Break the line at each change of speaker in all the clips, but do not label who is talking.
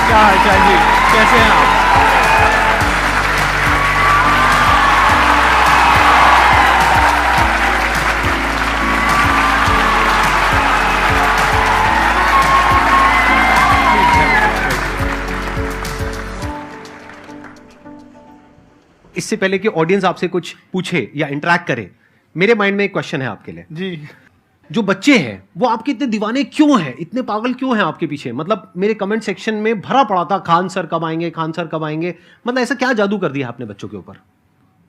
क्या हालचाल जी, कैसे हैं आप? इससे पहले कि ऑडियंस आपसे कुछ पूछे या इंटरेक्ट करे, मेरे माइंड में एक क्वेश्चन है आपके लिए
जी।
जो बच्चे हैं वो आपके इतने दीवाने क्यों हैं, इतने पागल क्यों हैं आपके पीछे? मतलब मेरे कमेंट सेक्शन में भरा पड़ा था खान सर कब आएंगे, खान सर कब आएंगे। मतलब ऐसा क्या जादू कर दिया आपने बच्चों के ऊपर?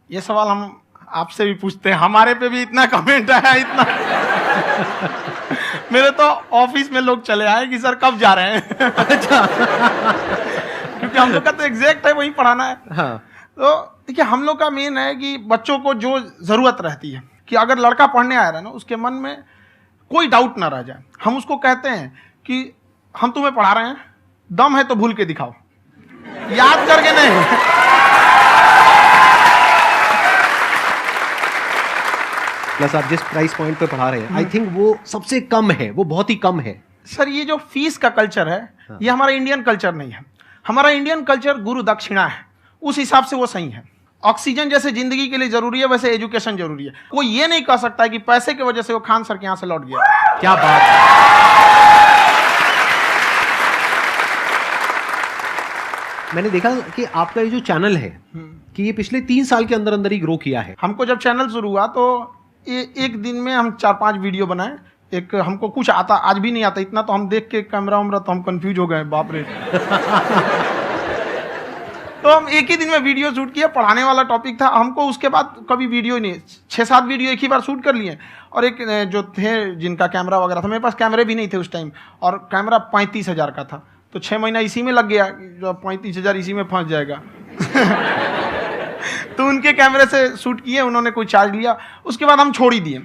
ये सवाल हम आपसे भी पूछते हैं, हमारे पे भी इतना कमेंट आया, इतना मेरे तो ऑफिस में लोग चले आए कि सर कब जा रहे हैं।
अच्छा।
क्योंकि हम लोग का तो एग्जैक्ट है, वही पढ़ाना है।
हाँ।
तो देखिए, हम लोग का मेन है कि बच्चों को जो जरूरत रहती है कि अगर लड़का पढ़ने आ रहा है ना, उसके मन में कोई डाउट ना रह जाए। हम उसको कहते हैं कि हम तुम्हें पढ़ा रहे हैं, दम है तो भूल के दिखाओ, याद करके नहीं।
प्लस आप जिस प्राइस पॉइंट पे पढ़ा रहे हैं, आई थिंक वो सबसे कम है, वो बहुत ही कम है।
सर ये जो फीस का कल्चर है, ये हमारा इंडियन कल्चर नहीं है। हमारा इंडियन कल्चर गुरु दक्षिणा है, उस हिसाब से वो सही है। ऑक्सीजन जैसे जिंदगी के लिए जरूरी है, वैसे एजुकेशन जरूरी है। कोई ये नहीं कह सकता है कि पैसे की वजह से वो खान सर के यहां से लौट गया।
क्या बात है। मैंने देखा कि आपका ये जो चैनल है कि ये पिछले 3 साल के अंदर अंदर ही ग्रो किया है।
हमको जब चैनल शुरू हुआ तो एक दिन में हम 4-5 वीडियो बनाए। एक हमको कुछ आता, आज भी नहीं आता इतना, तो हम देख के कैमरा वैमरा तो हम कंफ्यूज हो गए, बाप रे। तो हम एक ही दिन में वीडियो शूट किया, पढ़ाने वाला टॉपिक था हमको। उसके बाद कभी वीडियो ही नहीं, 6-7 वीडियो एक ही बार शूट कर लिए। और एक जो थे जिनका कैमरा वगैरह था, मेरे पास कैमरे भी नहीं थे उस टाइम, और कैमरा 35,000 का था, तो 6 महीना इसी में लग गया। जो 35,000 इसी में फंस जाएगा। तो उनके कैमरे से शूट किए, उन्होंने कोई चार्ज लिया, उसके बाद हम छोड़ ही दिए।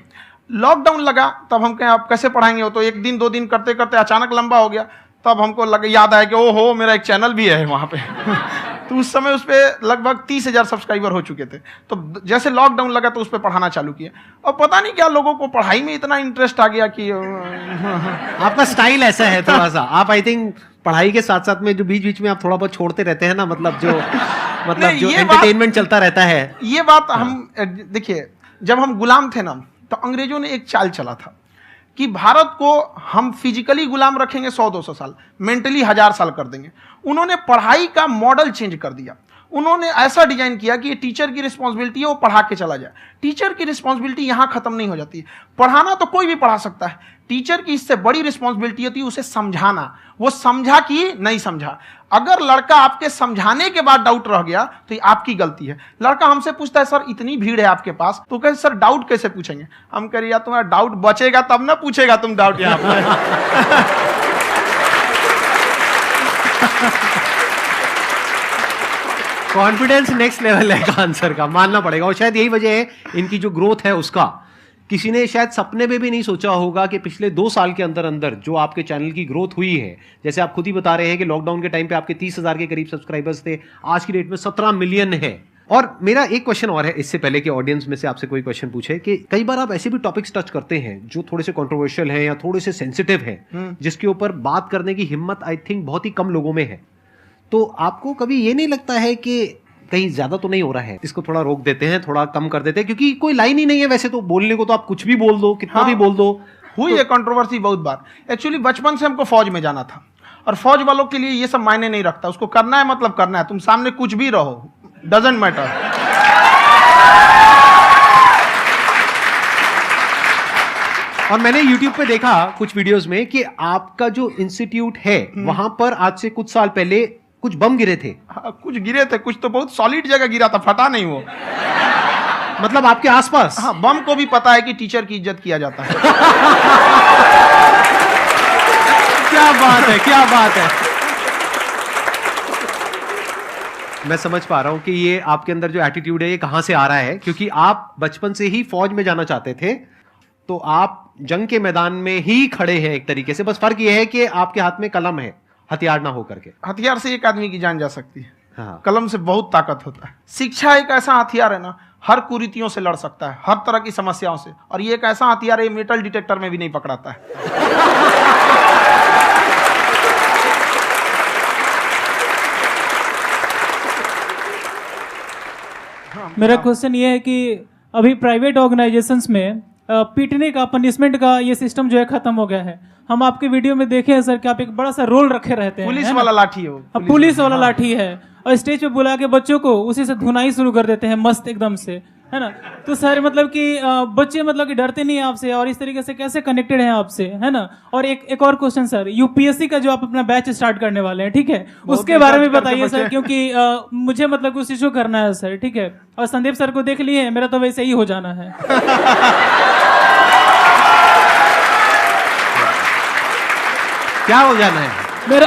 लॉकडाउन लगा, तब हम कहें आप कैसे पढ़ाएंगे, वो तो 1 दिन 2 दिन करते करते अचानक लंबा हो गया। तब हमको याद आया कि ओहो, मेरा एक चैनल भी है वहाँ पे। तो उस समय उस पर लगभग 30,000 सब्सक्राइबर हो चुके थे। तो जैसे लॉकडाउन लगा तो उस पर पढ़ाना चालू किया, और पता नहीं क्या लोगों को पढ़ाई में इतना इंटरेस्ट आ गया कि
आपका स्टाइल ऐसा है थोड़ा सा। आप आई थिंक पढ़ाई के साथ साथ में जो बीच बीच में आप थोड़ा बहुत छोड़ते रहते हैं ना, मतलब जो एंटरटेनमेंट चलता रहता है।
ये बात हम देखिए, जब हम गुलाम थे ना, तो अंग्रेजों ने एक चाल चला था कि भारत को हम फिजिकली गुलाम रखेंगे 100-200 साल, मेंटली 1000 साल कर देंगे। उन्होंने पढ़ाई का मॉडल चेंज कर दिया। उन्होंने ऐसा डिजाइन किया कि टीचर की रिस्पॉन्सिबिलिटी है वो पढ़ा के चला जाए। टीचर की रिस्पॉन्सिबिलिटी यहां खत्म नहीं हो जाती। पढ़ाना तो कोई भी पढ़ा सकता है, टीचर की इससे बड़ी रिस्पॉन्सिबिलिटी होती है उसे समझाना। वो समझा कि नहीं समझा। अगर लड़का आपके समझाने के बाद डाउट रह गया तो ये आपकी गलती है। लड़का हमसे पूछता है सर इतनी भीड़ है आपके पास, तो कहते सर डाउट कैसे पूछेंगे? हम कह रहे यार तुम्हारा डाउट बचेगा तब ना पूछेगा तुम डाउट यहाँ पर।
कॉन्फिडेंस नेक्स्ट लेवल है खान सर का, मानना पड़ेगा। और शायद यही वजह है इनकी जो ग्रोथ है उसका। किसी ने शायद सपने में भी नहीं सोचा होगा कि पिछले 2 साल के अंदर अंदर जो आपके चैनल की ग्रोथ हुई है, जैसे आप खुद ही बता रहे हैं कि लॉकडाउन के टाइम पे आपके 30,000 के करीब सब्सक्राइबर्स थे, आज की डेट में 17 मिलियन है। और मेरा एक क्वेश्चन और है, इससे पहले कि ऑडियंस में से आपसे कोई क्वेश्चन पूछे, कि कई बार आप ऐसे भी टॉपिक्स टच करते हैं जो थोड़े से कंट्रोवर्शियल हैं या थोड़े से सेंसिटिव हैं, जिसके ऊपर बात करने की हिम्मत आई थिंक बहुत ही कम लोगों में है। तो आपको कभी ये नहीं लगता है कि कहीं ज्यादा तो नहीं हो रहा है, इसको थोड़ा रोक देते हैं, थोड़ा कम कर देते हैं? क्योंकि कोई लाइन ही नहीं है वैसे तो बोलने को, तो आप कुछ भी बोल दो, कितना भी बोल दो।
हुई है कंट्रोवर्सी बहुत बार। एक्चुअली बचपन से हमको फौज में जाना था, और फौज वालों के लिए ये सब मायने नहीं रखता। उसको करना है मतलब करना है, तुम सामने कुछ भी रहो, डजंट मैटर।
और मैंने YouTube पे देखा कुछ वीडियोस में कि आपका जो इंस्टीट्यूट है वहां पर आज से कुछ साल पहले कुछ बम गिरे थे।
कुछ गिरे थे, कुछ तो बहुत सॉलिड जगह गिरा था, फटा नहीं वो।
मतलब आपके आसपास?
हाँ, बम को भी पता है कि टीचर की इज्जत किया जाता है।
क्या बात है, क्या बात है। मैं समझ पा रहा हूं कि ये आपके अंदर जो एटीट्यूड है ये कहां से आ रहा है, क्योंकि आप बचपन से ही फौज में जाना चाहते थे, तो आप जंग के मैदान में ही खड़े हैं एक तरीके से। बस फर्क ये है कि आपके हाथ में कलम है, हथियार ना होकर के।
हथियार से एक आदमी की जान जा सकती है,
हाँ।
कलम से बहुत ताकत होता है। शिक्षा एक ऐसा हथियार है ना, हर कुरीतियों से लड़ सकता है, हर तरह की समस्याओं से। और ये एक ऐसा हथियार है, मेटल डिटेक्टर में भी नहीं पकड़ाता है।
मेरा क्वेश्चन ये है कि अभी प्राइवेट ऑर्गेनाइजेशंस में पीटने का, पनिशमेंट का ये सिस्टम जो है खत्म हो गया है। हम आपके वीडियो में देखे हैं सर कि आप एक बड़ा सा रोल रखे रहते हैं,
पुलिस
है ना?
वाला लाठी है वो,
पुलिस वाला लाठी है, और स्टेज पे बुला के बच्चों को उसी से धुनाई शुरू कर देते हैं मस्त एकदम से, है ना? तो सर मतलब कि बच्चे मतलब कि डरते नहीं हैं आपसे, और इस तरीके से कैसे कनेक्टेड हैं आपसे, है ना? और एक और क्वेश्चन सर, यूपीएससी का जो आप अपना बैच स्टार्ट करने वाले हैं, ठीक है, उसके बारे में बताइए सर, क्योंकि मुझे मतलब कुछ इशू करना है सर, ठीक है? और संदीप सर को देख लिए, मेरा तो वैसे ही हो जाना है।
क्या हो जाना है?
मेरा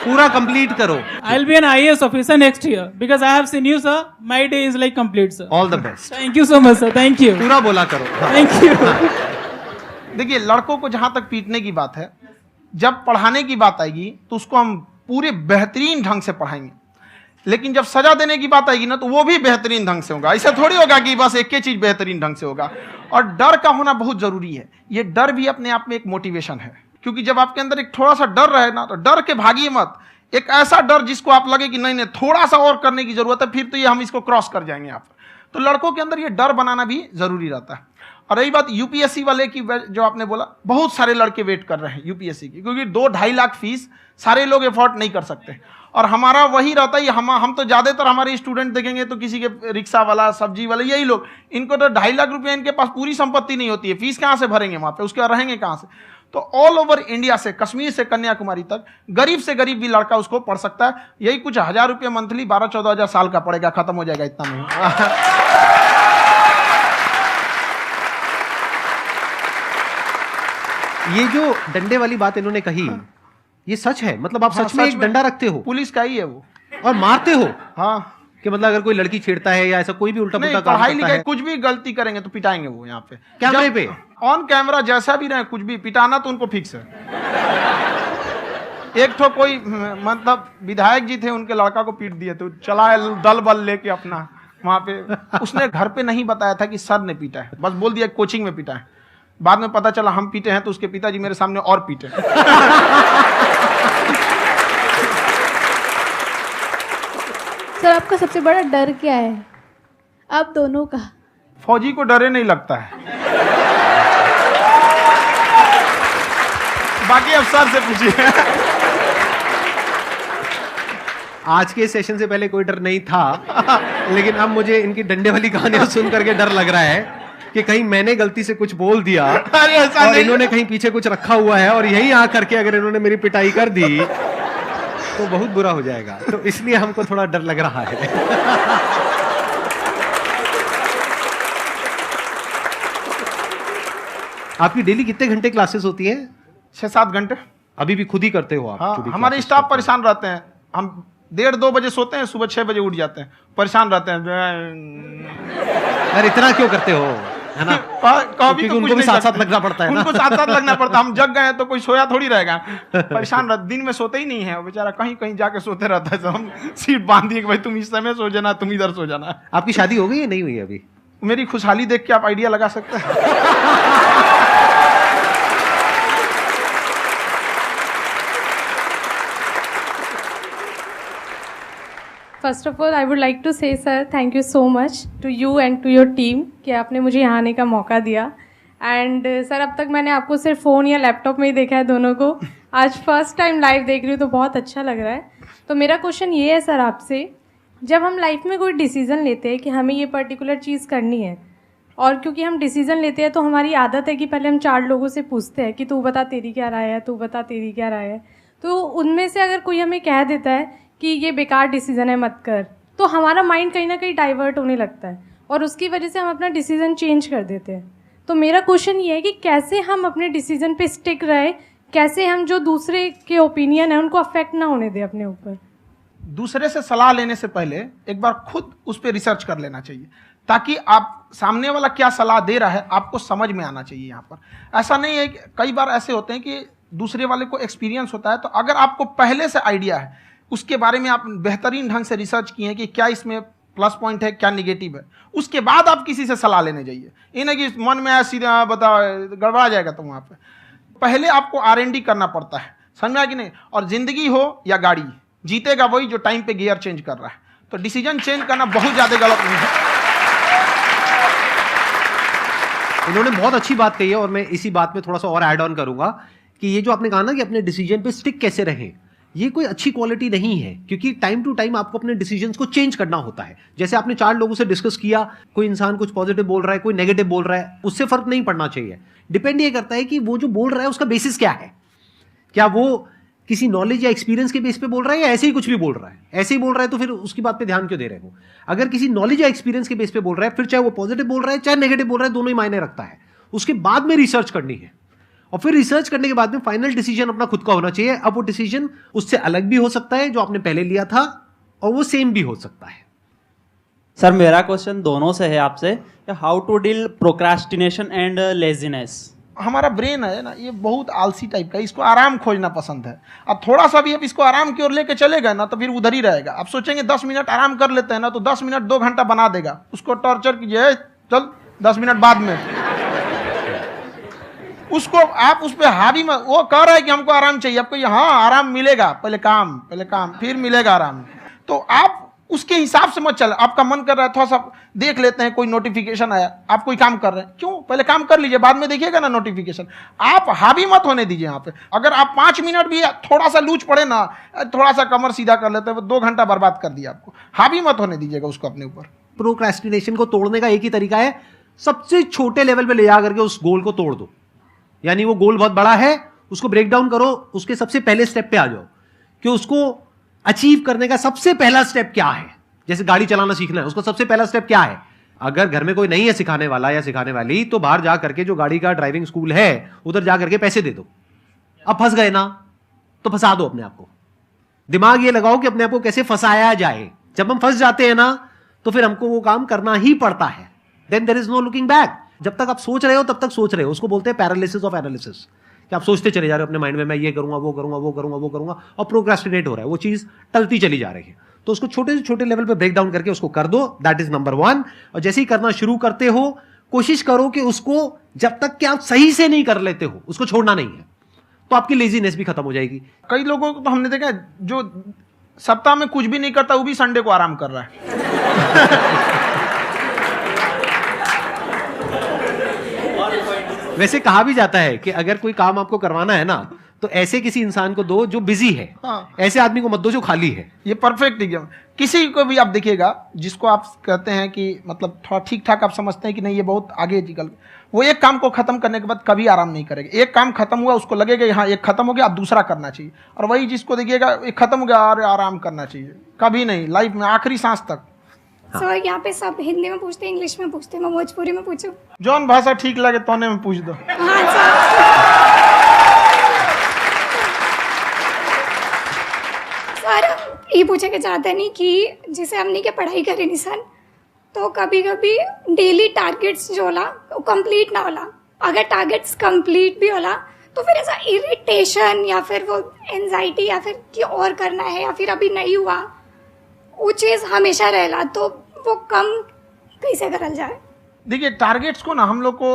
पूरा कंप्लीट करो।
I'll be an IAS officer next year because I have seen you, sir. My day is like complete, sir.
All the best.
Thank you so much, sir. Thank you.
पूरा बोला करो।
Thank you.
देखिए, लड़कों को जहां तक पीटने की बात है, जब पढ़ाने की बात आएगी तो उसको हम पूरे बेहतरीन ढंग से पढ़ाएंगे, लेकिन जब सजा देने की बात आएगी ना, तो वो भी बेहतरीन ढंग से होगा। ऐसा थोड़ी होगा कि बस एक ही चीज बेहतरीन ढंग से होगा। और डर का होना बहुत जरूरी है। ये डर भी अपने आप में एक मोटिवेशन है, क्योंकि जब आपके अंदर एक थोड़ा सा डर रहे ना, तो डर के भागिए मत। एक ऐसा डर जिसको आप लगे कि नहीं नहीं थोड़ा सा और करने की जरूरत है, फिर तो ये हम इसको क्रॉस कर जाएंगे यहाँ पर। तो लड़कों के अंदर ये डर बनाना भी जरूरी रहता है। और रही बात यूपीएससी वाले की, जो आपने बोला, बहुत सारे लड़के वेट कर रहे हैं यूपीएससी की, क्योंकि 2-2.5 लाख फीस सारे लोग एफोर्ड नहीं कर सकते। और हमारा वही रहता है, हम तो ज्यादातर हमारे स्टूडेंट देखेंगे तो किसी के रिक्शा वाला, सब्जी वाला, यही लोग, इनको तो 2.5 लाख रुपया, इनके पास पूरी संपत्ति नहीं होती है, फीस कहाँ से भरेंगे वहां पे, उसके बाद रहेंगे कहाँ से? तो ऑल ओवर इंडिया से, कश्मीर से कन्याकुमारी तक, गरीब से गरीब भी लड़का उसको पढ़ सकता है। यही कुछ 1000 रुपये मंथली, 12-14 हजार साल का पड़ेगा, खत्म हो जाएगा इतना में।
ये जो डंडे वाली बात इन्होंने कही, ये सच है? मतलब आप
हाँ,
सच में एक डंडा रखते हो
पुलिस का ही है वो,
और मारते हो?
हाँ।
कि मतलब अगर कोई लड़की छेड़ता है या ऐसा कोई भी उल्टा पुल्टा काम
पढ़ाई
करता
लिखाई
है,
कुछ भी गलती करेंगे तो पिटाएंगे वो यहाँ पे,
कैमरे पे,
ऑन कैमरा, जैसा भी रहे, कुछ भी पिटाना तो उनको फिक्स है। एक तो कोई मतलब विधायक जी थे, उनके लड़का को पीट दिए, तो चला है दल बल लेके अपना वहां पे। उसने घर पे नहीं बताया था कि सर ने पीटा है, बस बोल दिया कोचिंग में पीटा है। बाद में पता चला हम पीटे हैं, तो उसके पिताजी मेरे सामने और पीटे।
सर आपका सबसे बड़ा डर क्या है, आप दोनों का?
फौजी को डरे नहीं लगता है, बाकी अफसर से पूछिए।
आज के सेशन से पहले कोई डर नहीं था, लेकिन अब मुझे इनकी डंडे वाली कहानियां सुन करके डर लग रहा है कि कहीं मैंने गलती से कुछ बोल दिया
अरे ऐसा
और
नहीं।
इन्होंने कहीं पीछे कुछ रखा हुआ है, और यही आ करके अगर इन्होंने मेरी पिटाई कर दी तो बहुत बुरा हो जाएगा। तो इसलिए हमको थोड़ा डर लग रहा है। आपकी डेली कितने घंटे क्लासेस होती हैं?
6-7 घंटे।
अभी भी खुद ही करते हो आप?
हाँ,
खुद ही
हमारे
classes
स्टाफ
करते हो?
परेशान रहते हैं। हम 1:30-2 बजे सोते हैं, सुबह 6 बजे उठ जाते हैं, परेशान रहते हैं।
यार इतना क्यों करते हो, है ना?
कभी तो
उनको भी साथ साथ लगना पड़ता है ना?
उनको साथ साथ लगना पड़ता है। हम जग गए तो कोई सोया थोड़ी रहेगा, परेशान रहता, दिन में सोते ही नहीं है बेचारा, कहीं कहीं जाके सोते रहता है। तो हम सीट बांध दिए कि भाई तुम इस समय सो जाना, तुम इधर सो जाना।
आपकी शादी हो गई या नहीं हुई अभी?
मेरी खुशहाली देख के आप आइडिया लगा सकते हैं।
First of all I would like to say sir thank you so much to you and to your team कि आपने मुझे यहाँ आने का मौका दिया। एंड सर अब तक मैंने आपको सिर्फ फ़ोन या लैपटॉप में ही देखा है दोनों को, आज फर्स्ट टाइम लाइव देख रही हूँ तो बहुत अच्छा लग रहा है। तो मेरा क्वेश्चन ये है सर आपसे, जब हम लाइफ में कोई डिसीज़न लेते हैं कि हमें ये पर्टिकुलर चीज़ करनी है, और क्योंकि हम डिसीज़न लेते हैं तो हमारी आदत है कि पहले हम 4 लोगों से पूछते हैं कि तू बता तेरी क्या राय है, तू बता तेरी क्या राय है। तो उनमें से अगर कोई हमें कह देता है कि ये बेकार डिसीज़न है मत कर, तो हमारा माइंड कहीं ना कहीं डाइवर्ट होने लगता है और उसकी वजह से हम अपना डिसीज़न चेंज कर देते हैं। तो मेरा क्वेश्चन ये है कि कैसे हम अपने डिसीज़न पे स्टिक रहे, कैसे हम जो दूसरे के ओपिनियन है उनको अफेक्ट ना होने दें अपने ऊपर।
दूसरे से सलाह लेने से पहले एक बार खुद उस पर रिसर्च कर लेना चाहिए, ताकि आप सामने वाला क्या सलाह दे रहा है आपको समझ में आना चाहिए। यहाँ पर ऐसा नहीं है कि कई बार ऐसे होते हैं कि दूसरे वाले को एक्सपीरियंस होता है, तो अगर आपको पहले से आइडिया है, उसके बारे में आप बेहतरीन ढंग से रिसर्च किए हैं कि क्या इसमें प्लस पॉइंट है, क्या निगेटिव है, उसके बाद आप किसी से सलाह लेने जाइए। ये नहीं कि मन में आया सीधा बता गड़बड़ा जाएगा। तो वहाँ पे पहले आपको R&D करना पड़ता है, समझ में आया कि नहीं। और जिंदगी हो या गाड़ी, जीतेगा वही जो टाइम पे गियर चेंज कर रहा है। तो डिसीजन चेंज करना बहुत ज्यादा गलत नहीं है।
इन्होंने बहुत अच्छी बात कही है और मैं इसी बात में थोड़ा सा और ऐड ऑन करूंगा कि ये जो आपने कहा ना कि अपने डिसीजन पे स्टिक कैसे रहें, ये कोई अच्छी क्वालिटी नहीं है, क्योंकि टाइम टू टाइम आपको अपने डिसीजंस को चेंज करना होता है। जैसे आपने 4 लोगों से डिस्कस किया, कोई इंसान कुछ पॉजिटिव बोल रहा है, कोई नेगेटिव बोल रहा है, उससे फर्क नहीं पड़ना चाहिए। डिपेंड ये करता है कि वो जो बोल रहा है उसका बेसिस क्या है। क्या वो किसी नॉलेज या एक्सपीरियंस के बेस पे बोल रहा है या ऐसे ही कुछ भी बोल रहा है? ऐसे ही बोल रहा है तो फिर उसकी बात पे ध्यान क्यों दे रहे हो? अगर किसी नॉलेज या एक्सपीरियंस के बेस पे बोल रहा है, फिर चाहे वो पॉजिटिव बोल रहा है चाहे नेगेटिव बोल रहा है, दोनों ही मायने रखता है। उसके बाद में रिसर्च करनी है और फिर रिसर्च करने के बाद में फाइनल डिसीजन अपना खुद का होना चाहिए। अब वो डिसीजन उससे अलग भी हो सकता है जो आपने पहले लिया था, और वो सेम भी हो सकता है।
सर मेरा क्वेश्चन दोनों से है आपसे, how to deal procrastination and laziness.
हमारा ब्रेन है ना, ये बहुत आलसी टाइप का है, इसको आराम खोजना पसंद है। अब थोड़ा सा भी अब इसको आराम की ओर लेके चले गए ना तो फिर उधर ही रहेगा। आप सोचेंगे 10 मिनट आराम कर लेते हैं ना, तो 10 मिनट 2 घंटा बना देगा। उसको टॉर्चर कीजिए, चल 10 मिनट बाद में, उसको आप उस पर हावी मत। वो कह रहा है कि हमको आराम चाहिए, आपको हाँ आराम मिलेगा, पहले काम फिर मिलेगा आराम। तो आप उसके हिसाब से मत चल। आपका मन कर रहा है थोड़ा सा देख लेते हैं, कोई नोटिफिकेशन आया, आप कोई काम कर रहे हैं, क्यों पहले काम कर लीजिए, बाद में देखिएगा ना नोटिफिकेशन। आप हावी मत होने दीजिए यहाँ पे। अगर आप 5 मिनट भी थोड़ा सा लूज पड़े ना, थोड़ा सा कमर सीधा कर लेते हैं, 2 घंटा बर्बाद कर दिया आपको। हावी मत होने दीजिएगा उसको अपने ऊपर।
प्रोक्रेस्टिनेशन को तोड़ने का एक ही तरीका है, सबसे छोटे लेवल पे ले जा करके उस गोल को तोड़ दो। यानी वो गोल बहुत बड़ा है, उसको ब्रेक डाउन करो, उसके सबसे पहले स्टेप पे आ जाओ कि उसको अचीव करने का सबसे पहला स्टेप क्या है। जैसे गाड़ी चलाना सीखना है, उसका सबसे पहला स्टेप क्या है? अगर घर में कोई नहीं है सिखाने वाला या सिखाने वाली, तो बाहर जा करके जो गाड़ी का ड्राइविंग स्कूल है उधर जा करके पैसे दे दो। अब फंस गए ना तो फंसा दो अपने आप को। दिमाग ये लगाओ कि अपने आप को कैसे फंसाया जाए। जब हम फंस जाते हैं ना तो फिर हमको वो काम करना ही पड़ता है। Then there is no looking back. जब तक आप सोच रहे हो तब तक सोच रहे हो, उसको बोलते हैं पैरालिसिस ऑफ एनालिसिस, कि आप सोचते चले जा रहे हो अपने माइंड में, मैं ये करूंगा वो करूंगा वो करूंगा वो करूंगा, और प्रोक्रेस्टिनेट हो रहा है, वो चीज टलती चली जा रही है। तो उसको छोटे से छोटे लेवल पे ब्रेक डाउन करके उसको कर दो, दैट इज नंबर 1। और जैसे ही करना शुरू करते हो, कोशिश करो कि उसको जब तक कि आप सही से नहीं कर लेते हो उसको छोड़ना नहीं है, तो आपकी लेजीनेस भी खत्म हो जाएगी।
कई लोगों को तो हमने देखा है जो सप्ताह में कुछ भी नहीं करता, वो भी संडे को आराम कर रहा है।
वैसे कहा भी जाता है कि अगर कोई काम आपको करवाना है ना तो ऐसे किसी इंसान को दो जो बिजी है।
हाँ।
ऐसे आदमी को मत दो जो खाली है।
ये परफेक्ट एग्जाम। किसी को भी आप देखिएगा जिसको आप कहते हैं कि मतलब थोड़ा ठीक ठाक आप समझते हैं कि नहीं ये बहुत आगे निकल, वो एक काम को खत्म करने के बाद कभी आराम नहीं करेगा। एक काम खत्म हुआ उसको लगेगा हाँ एक खत्म हो गया, अब दूसरा करना चाहिए। और वही जिसको देखिएगा एक खत्म हो गया और आराम करना चाहिए, कभी नहीं, लाइफ में आखिरी सांस तक।
सर यहाँ पे सब हिंदी में पूछते हैं, इंग्लिश में पूछते हैं, मैं भोजपुरी में पूछूं?
जौन भाषा ठीक लगे तोने में पूछ दो।
हाँ सर। सर ये पूछे के चाहते नहीं कि जैसे हमने के पढ़ाई करी नहीं सर, तो कभी कभी डेली टारगेट्स जो होला वो कंप्लीट ना होला। अगर टारगेट्स कंप्लीट भी होला तो फिर ऐसा इरिटेशन या फिर वो एंजाइटी या फिर कि और करना है या फिर अभी नहीं हुआ, वो चीज़ हमेशा रहेला। तो वो कम कैसे करल जाए?
देखिए टारगेट्स को ना हम लोग को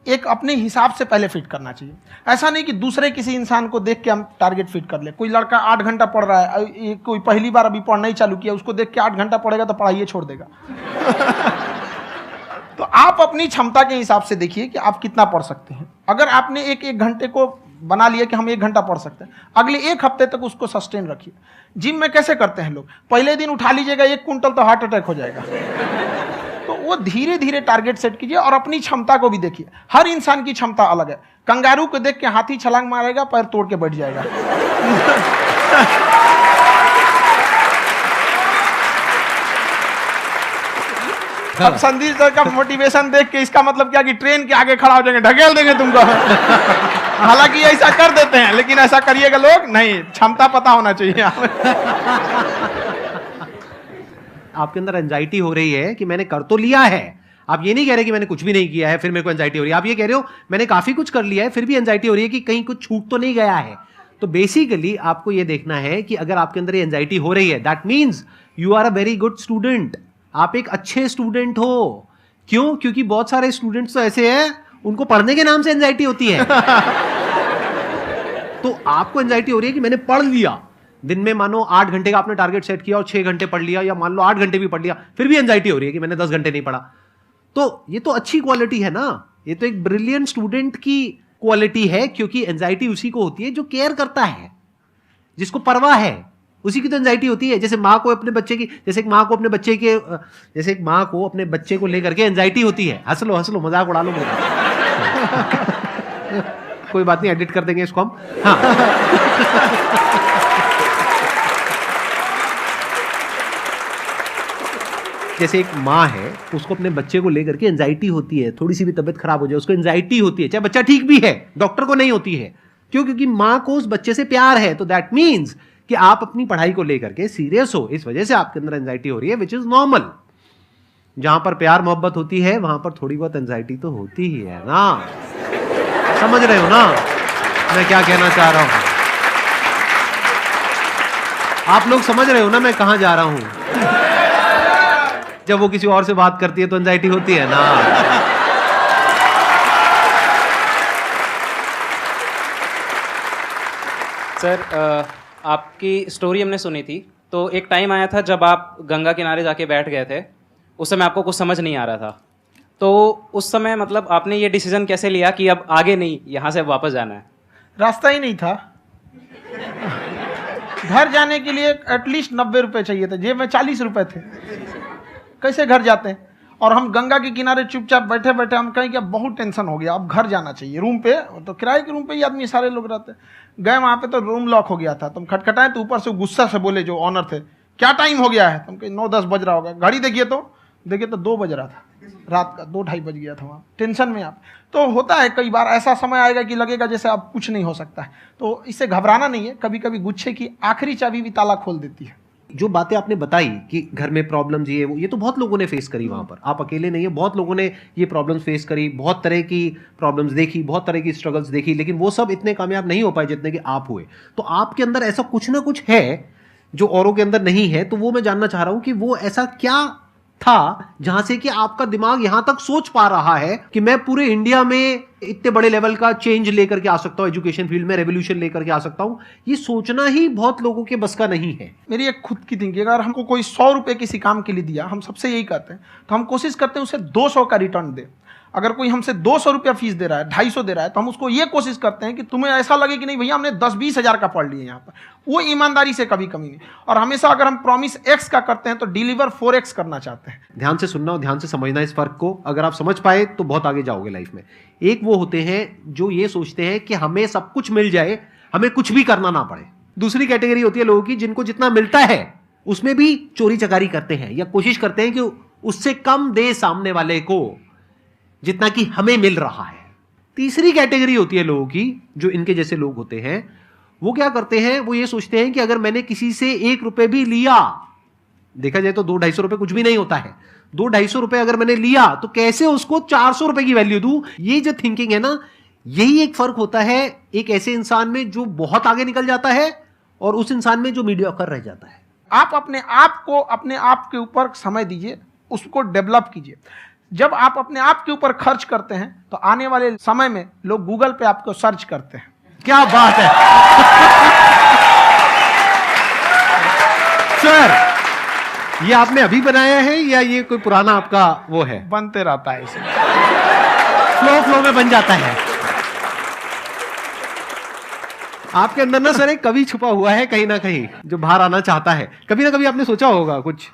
एक अपने हिसाब से पहले फिट करना चाहिए। ऐसा नहीं कि दूसरे किसी इंसान को देख के हम टारगेट फिट कर ले। कोई लड़का 8 घंटा पढ़ रहा है, कोई पहली बार अभी पढ़ना ही चालू किया, उसको देख के 8 घंटा पढ़ेगा तो पढ़ाई छोड़ देगा। तो आप अपनी क्षमता के हिसाब से देखिए कि आप कितना पढ़ सकते हैं। अगर आपने एक घंटे को बना लिया कि हम 1 घंटा पढ़ सकते हैं, अगले 1 हफ्ते तक उसको सस्टेन रखिए। जिम में कैसे करते हैं लोग, पहले दिन उठा लीजिएगा 1 कुंटल तो हार्ट अटैक हो जाएगा। तो वो धीरे धीरे टारगेट सेट कीजिए और अपनी क्षमता को भी देखिए। हर इंसान की क्षमता अलग है। कंगारू को देख के हाथी छलांग मारेगा, पैर तोड़ के बैठ जाएगा। अब संदीप सर का मोटिवेशन देख के इसका मतलब क्या कि ट्रेन के आगे खड़ा हो जाएंगे, ढकेल देंगे तुमको। हालांकि ऐसा कर देते हैं, लेकिन ऐसा करिएगा लोग नहीं, क्षमता पता होना चाहिए।
आपके अंदर एंजाइटी हो रही है कि मैंने कर तो लिया है। आप ये नहीं कह रहे कि मैंने कुछ भी नहीं किया है फिर मेरे को एंजाइटी हो रही है। आप ये कह रहे हो मैंने काफी कुछ कर लिया है फिर भी एंजाइटी हो रही है कि कहीं कुछ छूट तो नहीं गया है। तो बेसिकली आपको ये देखना है कि अगर आपके अंदर ये एंजाइटी हो रही है, that means you are a very good student. आप एक अच्छे स्टूडेंट हो। क्यों? क्योंकि बहुत सारे स्टूडेंट्स तो ऐसे हैं उनको पढ़ने के नाम से एंजाइटी होती है। तो आपको एंजाइटी हो रही है कि मैंने पढ़ लिया, दिन में मानो 8 घंटे का आपने टारगेट सेट किया और 6 घंटे पढ़ लिया, या मान लो 8 घंटे भी पढ़ लिया, फिर भी एंजाइटी हो रही है कि मैंने 10 घंटे नहीं पढ़ा। तो ये तो अच्छी क्वालिटी है ना, ये तो एक ब्रिलियंट स्टूडेंट की क्वालिटी है, क्योंकि एंजाइटी उसी को होती है जो केयर करता है, जिसको परवाह है, उसी की तो एंजाइटी होती है। जैसे माँ को अपने बच्चे की, जैसे एक माँ को अपने बच्चे के, जैसे एक माँ को अपने बच्चे को लेकर के एंजाइटी होती है। हंस लो मजाक उड़ा लो मेरा। कोई बात नहीं, एडिट कर देंगे इसको हम। हाँ। जैसे एक माँ है, उसको अपने बच्चे को लेकर के एंजाइटी होती है, थोड़ी सी भी तबीयत खराब हो जाए उसको एंजाइटी होती है, चाहे बच्चा ठीक भी है, डॉक्टर को नहीं होती है। क्यों? क्योंकि माँ को उस बच्चे से प्यार है। तो दैट मीन्स कि आप अपनी पढ़ाई को लेकर के सीरियस हो, इस वजह से आपके अंदर एंजाइटी हो रही है, विच इज नॉर्मल। जहां पर प्यार मोहब्बत होती है वहां पर थोड़ी बहुत एंजाइटी तो होती ही है ना। समझ रहे हो ना मैं क्या कहना चाह रहा हूं? आप लोग समझ रहे हो ना मैं कहां जा रहा हूं? जब वो किसी और से बात करती है तो एंजाइटी होती है ना।
सर, आपकी स्टोरी हमने सुनी थी, तो एक टाइम आया था जब आप गंगा किनारे जाके बैठ गए थे, उस समय आपको कुछ समझ नहीं आ रहा था। तो उस समय मतलब आपने ये डिसीजन कैसे लिया कि अब आगे नहीं, यहाँ से वापस जाना है?
रास्ता ही नहीं था। घर जाने के लिए एटलीस्ट 90 रुपए चाहिए थे, जेब में 40 रुपए थे, कैसे घर जाते हैं? और हम गंगा के किनारे चुपचाप बैठे बैठे हम कहें कि अब बहुत टेंशन हो गया, अब घर जाना चाहिए। रूम पे, तो किराए के रूम पे ही आदमी सारे लोग रहते। गए वहाँ पे तो रूम लॉक हो गया था। तुम खटखटाए तो ऊपर से गुस्सा से बोले जो ऑनर थे, क्या टाइम हो गया है? तुम कहे 9-10 बज रहा होगा। घड़ी देखिए तो 2 बज रहा था रात का, 2-2:30 बज गया था वहाँ। टेंशन में आप तो होता है, कई बार ऐसा समय आएगा कि लगेगा जैसे अब कुछ नहीं हो सकता है। तो इससे घबराना नहीं है। कभी कभी गुच्छे की आखिरी चाबी भी ताला खोल देती है।
जो बातें आपने बताई कि घर में प्रॉब्लम्स ये तो बहुत लोगों ने फेस करी वहां पर, आप अकेले नहीं है, बहुत लोगों ने ये प्रॉब्लम्स फेस करी, बहुत तरह की प्रॉब्लम्स देखी, बहुत तरह की स्ट्रगल्स देखी, लेकिन वो सब इतने कामयाब नहीं हो पाए जितने कि आप हुए। तो आपके अंदर ऐसा कुछ ना कुछ है जो औरों के अंदर नहीं है। तो वो मैं जानना चाह रहा हूं कि वो ऐसा क्या था जहां से कि आपका दिमाग यहां तक सोच पा रहा है कि मैं पूरे इंडिया में इतने बड़े लेवल का चेंज लेकर के आ सकता हूं, एजुकेशन फील्ड में रेवोल्यूशन लेकर के आ सकता हूं। ये सोचना ही बहुत लोगों के बस का नहीं है।
मेरी एक खुद की थिंकिंग, अगर हमको कोई 100 रुपए किसी काम के लिए दिया, हम सबसे यही कहते हैं, तो हम कोशिश करते हैं उसे 200 का रिटर्न दे। अगर कोई हमसे 200 रुपया फीस दे रहा है, 250 दे रहा है, तो हम उसको ये कोशिश करते हैं कि तुम्हें ऐसा लगे कि नहीं भैया हमने 10-20 हज़ार का पढ़ लिया यहाँ पर। वो ईमानदारी से कभी कमी नहीं। और हमेशा अगर हम प्रॉमिस एक्स का करते हैं तो डिलीवर 4x करना चाहते हैं।
ध्यान से सुनना और ध्यान से समझना इस फर्क को। अगर आप समझ पाए तो बहुत आगे जाओगे लाइफ में। एक वो होते हैं जो ये सोचते हैं कि हमें सब कुछ मिल जाए, हमें कुछ भी करना ना पड़े। दूसरी कैटेगरी होती है लोगों की जिनको जितना मिलता है उसमें भी चोरी चकारी करते हैं या कोशिश करते हैं कि उससे कम दे सामने वाले को जितना कि हमें मिल रहा है। तीसरी कैटेगरी होती है लोगों की, जो इनके जैसे लोग होते हैं, वो क्या करते हैं, वो ये सोचते हैं कि अगर मैंने किसी से 1 रुपए भी लिया, देखा जाए तो 200-250 रुपए कुछ भी नहीं होता है, 200-250 रुपए अगर मैंने लिया तो कैसे उसको 400 रुपए की वैल्यू दूं। ये जो थिंकिंग है ना, यही एक फर्क होता है एक ऐसे इंसान में जो बहुत आगे निकल जाता है और उस इंसान में जो मीडियोकर रह जाता है।
आप अपने आप को अपने आप के ऊपर समय दीजिए, उसको डेवलप कीजिए। जब आप अपने आप के ऊपर खर्च करते हैं तो आने वाले समय में लोग गूगल पे आपको सर्च करते हैं।
क्या बात है सर, ये आपने अभी बनाया है या ये कोई पुराना आपका वो है?
बनते रहता है, इसे
फ्लो में बन जाता है। आपके अंदर ना सर एक कवि छुपा हुआ है कहीं ना कहीं जो बाहर आना चाहता है। कभी ना कभी आपने सोचा होगा कुछ।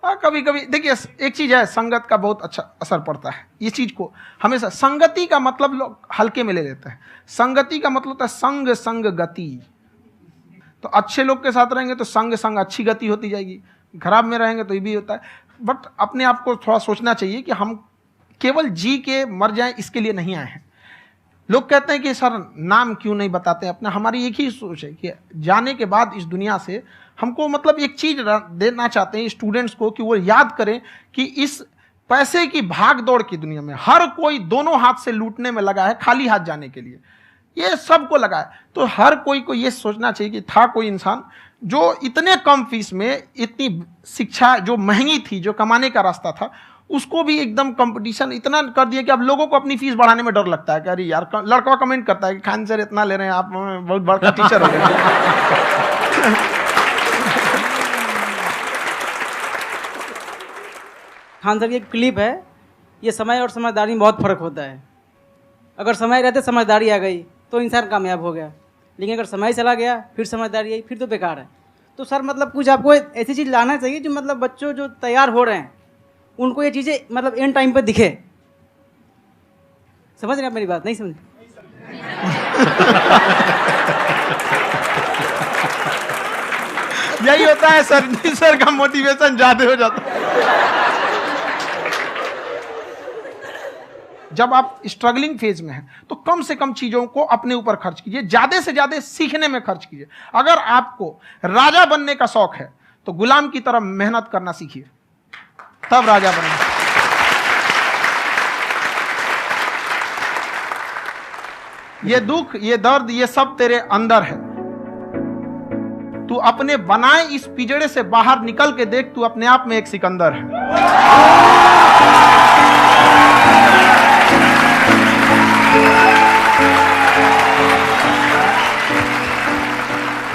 हाँ, कभी कभी देखिए, एक चीज है, संगत का बहुत अच्छा असर पड़ता है। ये चीज को हमेशा, संगति का मतलब लोग हल्के में ले लेते हैं। संगति का मतलब होता है संग संग गति। तो अच्छे लोग के साथ रहेंगे तो संग संग अच्छी गति होती जाएगी, खराब में रहेंगे तो ये भी होता है। बट अपने आप को थोड़ा सोचना चाहिए कि हम केवल जी के मर जाएं इसके लिए नहीं आए हैं। लोग कहते हैं कि सर नाम क्यों नहीं बताते अपना। हमारी एक ही सोच है कि जाने के बाद इस दुनिया से हमको मतलब एक चीज देना चाहते हैं स्टूडेंट्स को, कि वो याद करें कि इस पैसे की भाग दौड़ की दुनिया में हर कोई दोनों हाथ से लूटने में लगा है, खाली हाथ जाने के लिए ये सबको लगा है। तो हर कोई को ये सोचना चाहिए कि था कोई इंसान जो इतने कम फीस में इतनी शिक्षा जो महंगी थी, जो कमाने का रास्ता था, उसको भी एकदम कंपटीशन इतना कर दिया कि अब लोगों को अपनी फीस बढ़ाने में डर लगता है कि अरे यार, लड़का कमेंट करता है कि खान सर इतना ले रहे हैं, आप बहुत बड़ा टीचर हो गए।
खान सर की एक क्लिप है, ये समय और समझदारी में बहुत फ़र्क होता है। अगर समय रहते समझदारी आ गई तो इंसान कामयाब हो गया, लेकिन अगर समय चला गया फिर समझदारी आई फिर तो बेकार है। तो सर मतलब कुछ आपको ऐसी चीज़ लाना चाहिए जो मतलब बच्चों जो तैयार हो रहे हैं उनको ये चीज़ें मतलब एंड टाइम पे दिखे। समझ रहे हैं आप मेरी बात? नहीं समझ?
यही होता है सर, सर का मोटिवेशन ज्यादा हो जाता है। जब आप स्ट्रगलिंग फेज में हैं तो कम से कम चीजों को अपने ऊपर खर्च कीजिए, ज्यादा से ज्यादा सीखने में खर्च कीजिए। अगर आपको राजा बनने का शौक है तो गुलाम की तरह मेहनत करना सीखिए, तब राजा बनेंगे। ये दुख, ये दर्द, ये सब तेरे अंदर है। तू अपने बनाए इस पिंजड़े से बाहर निकल के देख, तू अपने आप में एक सिकंदर है।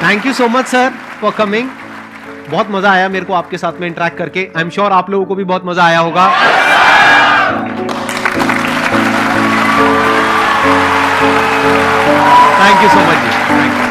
Thank you so much sir for coming. बहुत मजा आया मेरे को आपके साथ में इंटरेक्ट करके। आई एम श्योर आप लोगों को भी बहुत मजा आया होगा। Thank you so much ji.